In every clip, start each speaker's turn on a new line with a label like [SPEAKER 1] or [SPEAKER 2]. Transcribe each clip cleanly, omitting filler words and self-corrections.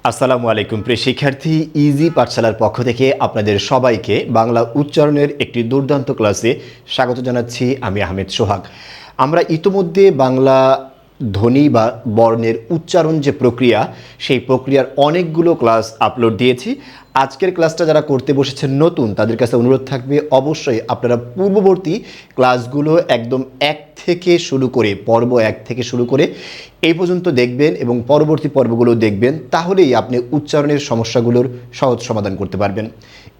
[SPEAKER 1] আসসালামু আলাইকুম প্রিয় শিক্ষার্থী, ইজি পাঠশালার পক্ষ থেকে আপনাদের সবাইকে বাংলা উচ্চারণের একটি দুর্দান্ত ক্লাসে স্বাগত জানাচ্ছি। আমি আহমেদ সোহাগ। আমরা ইতোমধ্যে বাংলা ধ্বনি বা বর্ণের উচ্চারণ যে প্রক্রিয়া, সেই প্রক্রিয়ার অনেকগুলো ক্লাস আপলোড দিয়েছি। আজকের ক্লাসটা যারা করতে বসেছেন নতুন, তাদের কাছে অনুরোধ থাকবে অবশ্যই আপনারা পূর্ববর্তী ক্লাসগুলো একদম পর্ব 1 থেকে শুরু করে এই পর্যন্ত দেখবেন এবং পরবর্তী পর্বগুলো দেখবেন, তাহলেই আপনি উচ্চারণের সমস্যাগুলোর সহজ সমাধান করতে পারবেন।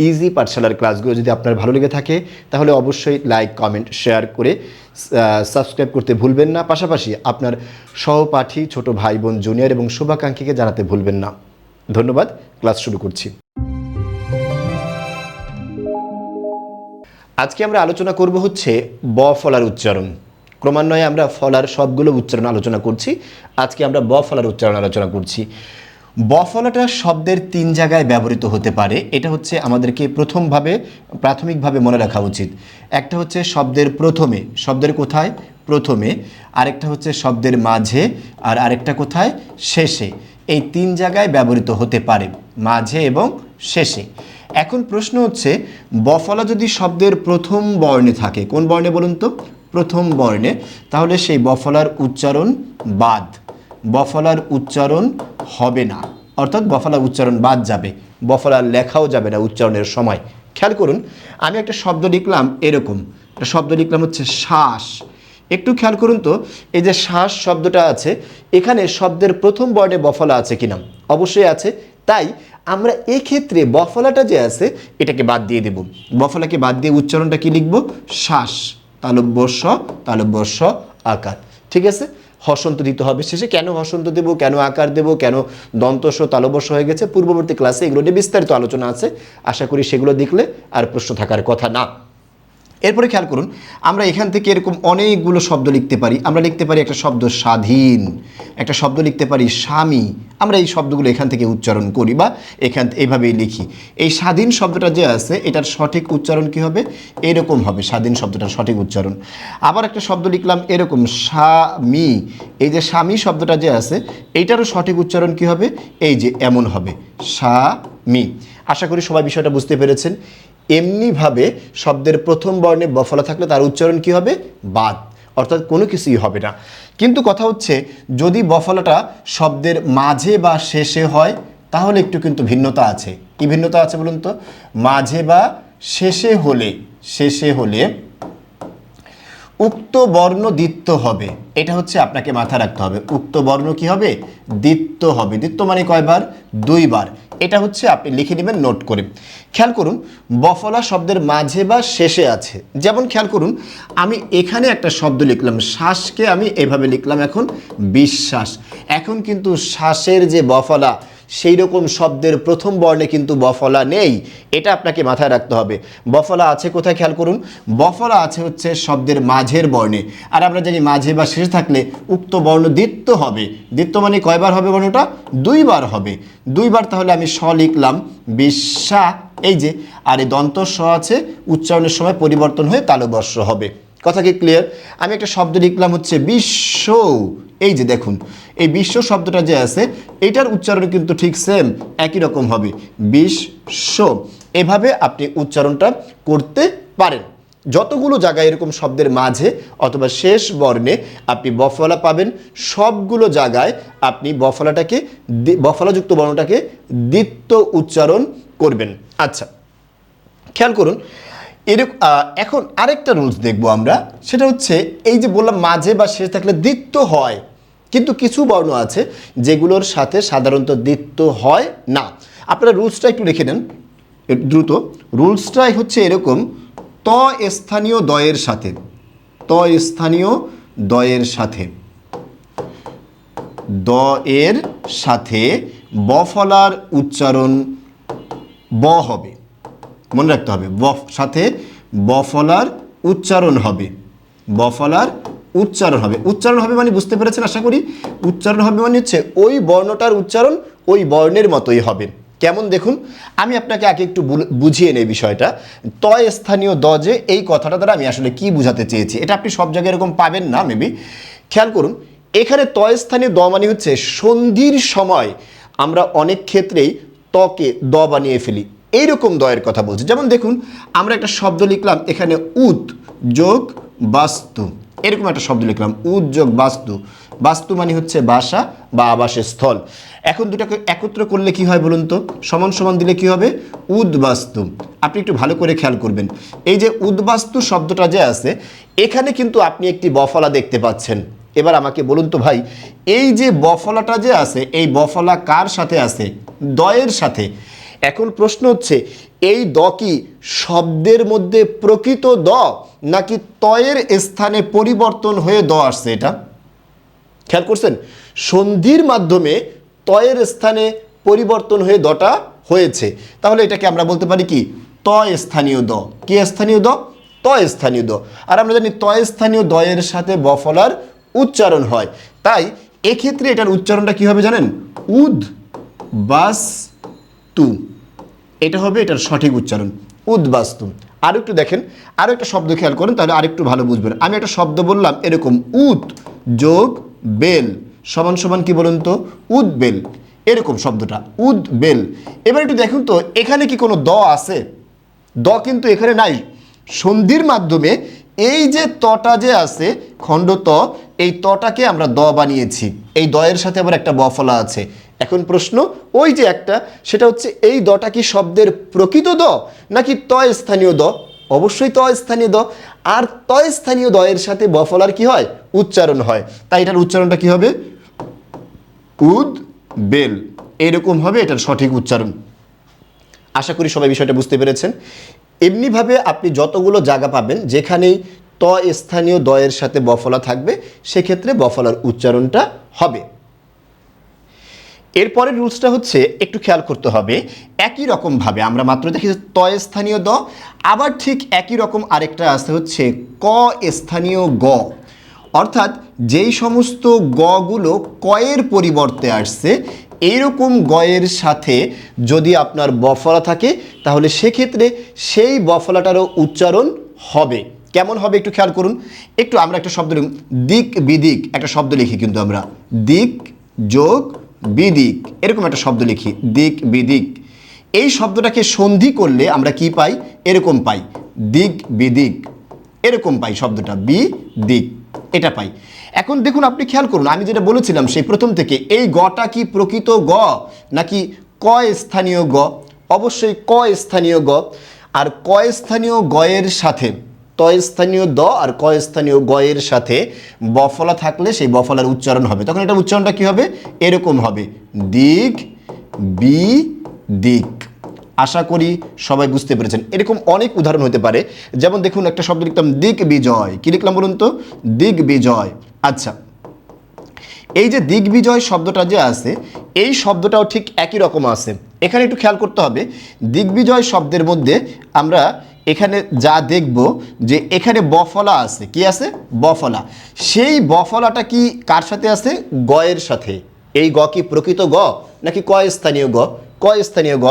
[SPEAKER 1] ইজি পাঠশালার ক্লাসগুলো যদি আপনার ভালো লেগে থাকে তাহলে অবশ্যই লাইক, কমেন্ট, শেয়ার করে সাবস্ক্রাইব করতে ভুলবেন না। পাশাপাশি আপনার সহপাঠী, ছোট ভাই বোন, জুনিয়র এবং শুভাকাঙ্ক্ষীকে জানাতে ভুলবেন না। ধন্যবাদ। ক্লাস শুরু করছি। আজকে আমরা আলোচনা করব হচ্ছে ব ফলার উচ্চারণ। ক্রমান্বয়ে আমরা ফলার সবগুলো উচ্চারণ আলোচনা করছি। আজকে আমরা ব ফলার উচ্চারণ আলোচনা করছি। ব ফলাটা শব্দের 3 জায়গায় ব্যবহৃত হতে পারে। এটা হচ্ছে আমাদেরকে প্রাথমিকভাবে মনে রাখা উচিত। একটা হচ্ছে শব্দের প্রথমে, শব্দের কোথায়? প্রথমে। আরেকটা হচ্ছে শব্দের মাঝে, আর আরেকটা কোথায়? শেষে। এই 3 জায়গায় ব্যবহৃত হতে পারে, মাঝে এবং শেষে। এখন প্রশ্ন হচ্ছে, বফলা যদি শব্দের প্রথম বর্ণে থাকে, কোন বর্ণে বলুন তো? প্রথম বর্ণে, তাহলে সেই বফলার উচ্চারণ বাদ, বফলার উচ্চারণ হবে না, অর্থাৎ বফলার উচ্চারণ বাদ যাবে, বফলার লেখাও যাবে না উচ্চারণের সময়। খেয়াল করুন, আমি একটা শব্দ লিখলাম, এরকম একটা শব্দ লিখলাম হচ্ছে শ্বাস। একটু খেয়াল করুন তো, এই যে শ্বাস শব্দটা আছে, এখানে শব্দের প্রথম বর্ণে বফলা আছে কিনা? অবশ্যই আছে। তাই আমরা এক্ষেত্রে বফলাটা যে আছে এটাকে বাদ দিয়ে দেব। বফলাকে বাদ দিয়ে উচ্চারণটা কি লিখব? শ্বাস, তালব্য স আকার। ঠিক আছে? হসন্ত দিতে হবে শেষে। কেন হসন্ত দেব, কেন আকার দেব, কেন দন্তস্ব তালব্য হয়ে গেছে, পূর্ববর্তী ক্লাসে এগুলো নিয়ে বিস্তারিত আলোচনা আছে। আশা করি সেগুলো দেখলে আর প্রশ্ন থাকার কথা না। এরপরে খেয়াল করুন, আমরা এখান থেকে এরকম অনেকগুলো শব্দ লিখতে পারি। আমরা লিখতে পারি একটা শব্দ স্বাধীন, একটা শব্দ লিখতে পারি স্বামী। আমরা এই শব্দগুলো এখান থেকে উচ্চারণ করি বা এইভাবেই লিখি। এই স্বাধীন শব্দটা যে আছে, এটার সঠিক উচ্চারণ কি হবে? এরকম হবে স্বাধীন শব্দটার সঠিক উচ্চারণ। আবার একটা শব্দ লিখলাম এরকম স্বামী। এই যে স্বামী শব্দটা যে আছে, এইটারও সঠিক উচ্চারণ কি হবে? এই যে এমন হবে, স্বামী। আশা করি সবাই বিষয়টা বুঝতে পেরেছেন। এমনিভাবে শব্দের প্রথম বর্ণে বফলা থাকলে তার উচ্চারণ কি হবে? বাদ, অর্থাৎ কোনো কিছুই হবে না। কিন্তু কথা হচ্ছে, যদি বফলাটা শব্দের মাঝে বা শেষে হয়, তাহলে একটু কিন্তু ভিন্নতা আছে। কি ভিন্নতা আছে বলুন তো? মাঝে বা শেষে হলে উক্ত বর্ণ দ্বিত্ব হবে। এটা হচ্ছে আপনাকে মাথায় রাখতে হবে। উক্ত বর্ণ কি হবে? দ্বিত্ব হবে। দ্বিত্ব মানে কয়বার? 2 বার। এটা হচ্ছে আপনি লিখে নেবেন নোট করে। খেয়াল করুন, বফলা শব্দের মাঝে বা শেষে আছে। যেমন খেয়াল করুন, আমি এখানে একটা শব্দ লিখলাম, শ্বাসকে আমি এভাবে লিখলাম এখন বিশ্বাস। এখন কিন্তু শ্বাসের যে বফলা, সেই রকম শব্দের প্রথম বর্ণে কিন্তু বফলা নেই। এটা আপনাকে মাথায় রাখতে হবে। বফলা আছে কোথায়? খেয়াল করুন, বফলা আছে হচ্ছে শব্দের মাঝের বর্ণে। আর আমরা জানি মাঝে বা শেষে থাকলে উক্ত বর্ণ দ্বিত্ব হবে। দ্বিত্ব মানে কয়বার হবে বর্ণটা? 2 বার হবে। 2 বার। তাহলে আমি স লিখলাম বিশ্বা, এই যে, আর এই দন্ত স আছে, উচ্চারণের সময় পরিবর্তন হয়ে তালবর্ষ হবে। কথা কি ক্লিয়ার? আমি একটা শব্দ লিখলাম হচ্ছে বিশ্ব। এই যে দেখুন, এই বিশ্ব শব্দটা যে আছে, এটার উচ্চারণ কিন্তু ঠিক সেম, একই রকম হবে, বিশ্ব। এভাবে আপনি উচ্চারণটা করতে পারেন। যতগুলো জায়গায় এরকম শব্দের মাঝে অথবা শেষ বর্ণে আপনি বফলা পাবেন, সবগুলো জায়গায় আপনি বফলাযুক্ত বর্ণটাকে দ্বিত্ব উচ্চারণ করবেন। আচ্ছা, খেয়াল করুন, এখন আরেকটা রুলস দেখবো আমরা। সেটা হচ্ছে, এই যে বললাম মাঝে বা শেষে থাকলে দ্বিত্ব হয়, কিন্তু কিছু বর্ণ আছে যেগুলোর সাথে সাধারণত দ্বিত্ব হয় না। আপনারা রুলসটা একটু লিখে নেন দ্রুত। রুলসটাই হচ্ছে এরকম, ত স্থানীয় দয়ের সাথে বফলার উচ্চারণ ব হবে। মনে রাখতে হবে, সাথে বফলার উচ্চারণ হবে। উচ্চারণ হবে মানে বুঝতে পেরেছেন আশা করি। উচ্চারণ হবে মানে হচ্ছে ওই বর্ণটার উচ্চারণ ওই বর্ণের মতোই হবে। কেমন দেখুন, আমি আপনাকে আগে একটু বুঝিয়ে নেই বিষয়টা। ত স্থানীয় দ, যে এই কথাটা দ্বারা আমি আসলে কি বুঝাতে চেয়েছি, এটা আপনি সব জায়গায় এরকম পাবেন না মেবি। খেয়াল করুন, এখানে ত স্থানীয় দ মানে হচ্ছে সন্ধির সময় আমরা অনেক ক্ষেত্রেই তকে দ বানিয়ে ফেলি। এইরকম দয়ের কথা বলছি। যেমন দেখুন, আমরা একটা শব্দ লিখলাম এখানে উদ যোগ বাস্তু, এরকম একটা শব্দ লিখলাম উদ যোগ বাস্তু। বাস্তু মানে হচ্ছে বাসা বা আবাসের স্থল। এখন দুটাকে একত্র করলে কি হয় বলুন তো? সমান সমান দিলে কি হবে? উদ্বাস্তু। আপনি একটু ভালো করে খেয়াল করবেন, এই যে উদ্বাস্তু শব্দটা যে আছে এখানে কিন্তু আপনি একটি বফলা দেখতে পাচ্ছেন। এবার আমাকে বলুন তো ভাই, এই যে বফলাটা যে আছে এই বফলা কার সাথে আছে? দয়ের সাথে। এখন প্রশ্ন হচ্ছে, এই দ কি শব্দের মধ্যে প্রকৃত দ নাকি তয়ের স্থানে পরিবর্তন হয়ে দ আসছে? এটা খেয়াল করছেন? সন্ধির মাধ্যমে তয়ের স্থানে পরিবর্তন হয়ে দটা হয়েছে। তাহলে এটাকে আমরা বলতে পারি কি? তয় স্থানীয় দ। কি স্থানীয় দ? তয় স্থানীয় দ। আর আমরা জানি তয় স্থানীয় দয়ের সাথে বফলার উচ্চারণ হয়, তাই এক্ষেত্রে এটার উচ্চারণটা কি হবে জানেন? উদ বাস তু, এটা হবে এটার সঠিক উচ্চারণ, উদ্বাস্তু। আরও একটু দেখেন, আরও একটা শব্দ খেয়াল করেন, তাহলে আরেকটু ভালো বুঝবেন। আমি একটা শব্দ বললাম এরকম উদ যোগ বেল সমান সমান কি বলুন তো? উদ্বেল। এরকম শব্দটা উদ্বেল। এবার একটু দেখুন তো এখানে কি কোনো দ আছে? দ কিন্তু এখানে নাই। সন্ধির মাধ্যমে এই যে তটা যে আছে খণ্ড ত, এই তটাকে আমরা দ বানিয়েছি। এই দয়ের সাথে আবার একটা বফলা আছে। এখন প্রশ্ন ওই যে একটা, সেটা হচ্ছে এই দটা কি শব্দের প্রকৃত দ নাকি তয় স্থানীয় দ? অবশ্যই তয় স্থানীয় দ। আর তয় স্থানীয় দয়ের সাথে বফলার কি হয়? উচ্চারণ হয়। তাই এটার উচ্চারণটা কি হবে? উদ বেল। এরকম হবে এটার সঠিক উচ্চারণ। আশা করি সবাই বিষয়টা বুঝতে পেরেছেন। এমনিভাবে আপনি যতগুলো জায়গা পাবেন যেখানেই ত স্থানীয় দয়ের সাথে বফলা থাকবে সেক্ষেত্রে বফলার উচ্চারণটা হবে। এরপরের রুলসটা হচ্ছে একটু খেয়াল করতে হবে, একই রকমভাবে আমরা মাত্র দেখি ত স্থানীয় দ, আবার ঠিক একই রকম আরেকটা আছে হচ্ছে ক স্থানীয় গ। অর্থাৎ যেই সমস্ত গগুলো কয়ের পরিবর্তে আসছে এইরকম গয়ের সাথে যদি আপনার বফলা থাকে তাহলে সেক্ষেত্রে সেই বফলাটারও উচ্চারণ হবে। কেমন হবে একটু খেয়াল করুন। একটু আমরা একটা শব্দ লিখি, দিক বিদিক একটা শব্দ লিখি, কিন্তু আমরা দিক যোগ বিদিক এরকম একটা শব্দ লিখি, দিক বিদিক। এই শব্দটাকে সন্ধি করলে আমরা কি পাই? এরকম পাই, দিক বিদিক। এরকম পাই শব্দটা, বি দিক, এটা পাই। এখন দেখুন আপনি খেয়াল করুন, আমি যেটা বলেছিলাম সেই প্রথম থেকে, এই গটা কি প্রকৃত গ নাকি ক স্থানীয় গ? অবশ্যই ক স্থানীয় গ। আর ক স্থানীয় গয়ের সাথে তয় স্থানীয় দ আর ক স্থানীয় গয়ের সাথে বফলা থাকলে সেই বফলার উচ্চারণ হবে। তখন এটা উচ্চারণটা কি হবে? এরকম হবে, দিক বি দিক। আশা করি সবাই বুঝতে পেরেছেন। এরকম অনেক উদাহরণ হতে পারে। যেমন দেখুন একটা শব্দ লিখতাম দিক বিজয়, কি লিখলাম বলুন তো? দিক বিজয়। আচ্ছা, এই যে দিক বিজয় শব্দটা যে আছে এই শব্দটাও ঠিক একই রকম আছে। এখানে একটু খেয়াল করতে হবে, দিগ্বিজয় শব্দের মধ্যে আমরা এখানে যা দেখব যে এখানে বফলা আছে। কি আছে? বফলা। সেই বফলাটা কি কার সাথে আছে? গয়ের সাথে। এই গ কি প্রকৃত গ নাকি ক স্থানীয় গ? ক স্থানীয় গ।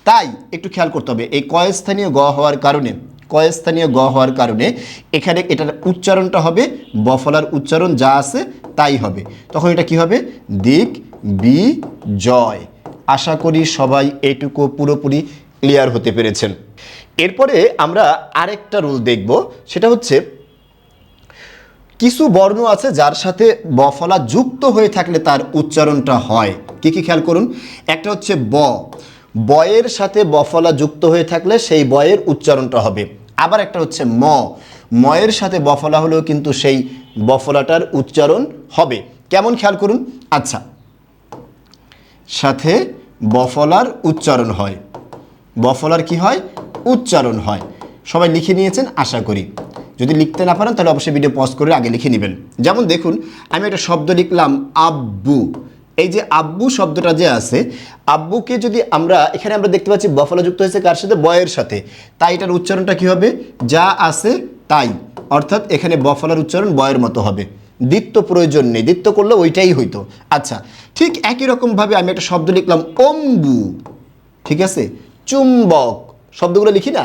[SPEAKER 1] তাই একটু খেয়াল করতে হবে, এই ক স্থানীয় গ হওয়ার কারণে, ক স্থানীয় গ হওয়ার কারণে এখানে এটার উচ্চারণটা হবে বফলার উচ্চারণ যা আছে তাই হবে। তখন এটা কি হবে? দিক বি জয়। আশা করি সবাই এইটুকু পুরোপুরি ক্লিয়ার হতে পেরেছেন। এরপরে আমরা আরেকটা রুল দেখব, সেটা হচ্ছে কিছু বর্ণ আছে যার সাথে বফলা যুক্ত হয়ে থাকলে তার উচ্চারণটা হয়। কি কি খেয়াল করুন। একটা হচ্ছে ব, বয়ের সাথে বফলা যুক্ত হয়ে থাকলে সেই বয়ের উচ্চারণটা হবে। আবার একটা হচ্ছে ম, ময়ের সাথে বফলা হলেও কিন্তু সেই বফলাটার উচ্চারণ হবে। কেমন খেয়াল করুন। আচ্ছা, সাথে বফলার উচ্চারণ হয়, বফলার কি হয়? উচ্চারণ হয়। সবাই লিখে নিয়েছেন আশা করি। যদি লিখতে না পারেন তাহলে অবশ্যই ভিডিও পজ করে আগে লিখে নেবেন। যেমন দেখুন আমি একটা শব্দ লিখলাম আব্বু। এই যে আব্বু শব্দটা যে আছে, আব্বুকে যদি আমরা এখানে আমরা দেখতে পাচ্ছি বফলা যুক্ত হয়েছে কার সাথে? বয়ের সাথে। তাই এটার উচ্চারণটা কি হবে? যা আছে তাই। অর্থাৎ এখানে বফলার উচ্চারণ বয়ের মতো হবে, দ্বিত্ব প্রয়োজন নেই, দ্বিত্ব করলে ওইটাই হইতো। আচ্ছা, ঠিক একই রকমভাবে আমি একটা শব্দ লিখলাম অম্বু, ঠিক আছে? চুম্বক শব্দগুলো লিখি না,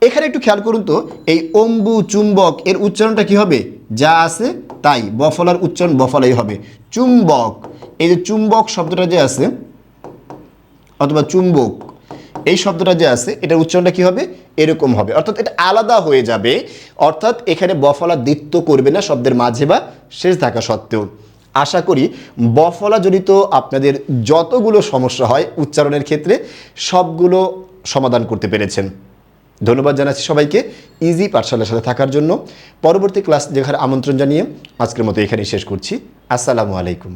[SPEAKER 1] এখানে একটু খেয়াল করুন তো, এই অম্বু চুম্বক এর উচ্চারণটা কি হবে? যা আছে তাই, বফলার উচ্চারণ বফলাই হবে, চুম্বক। এই যে চুম্বক শব্দটা যে আছে অথবা চুম্বক, এই শব্দটা যে আছে এটার উচ্চারণটা কী হবে, এরকম হবে, অর্থাৎ এটা আলাদা হয়ে যাবে। অর্থাৎ এখানে বফলা দ্বিত্ব করবে না শব্দের মাঝে বা শেষ থাকা সত্ত্বেও। আশা করি বফলা জনিত আপনাদের যতগুলো সমস্যা হয় উচ্চারণের ক্ষেত্রে সবগুলো সমাধান করতে পেরেছেন। ধন্যবাদ জানাচ্ছি সবাইকে ইজি পাঠশালার সাথে থাকার জন্য। পরবর্তী ক্লাস দেখার আমন্ত্রণ জানিয়ে আজকের মতো এখানেই শেষ করছি। আসসালামু আলাইকুম।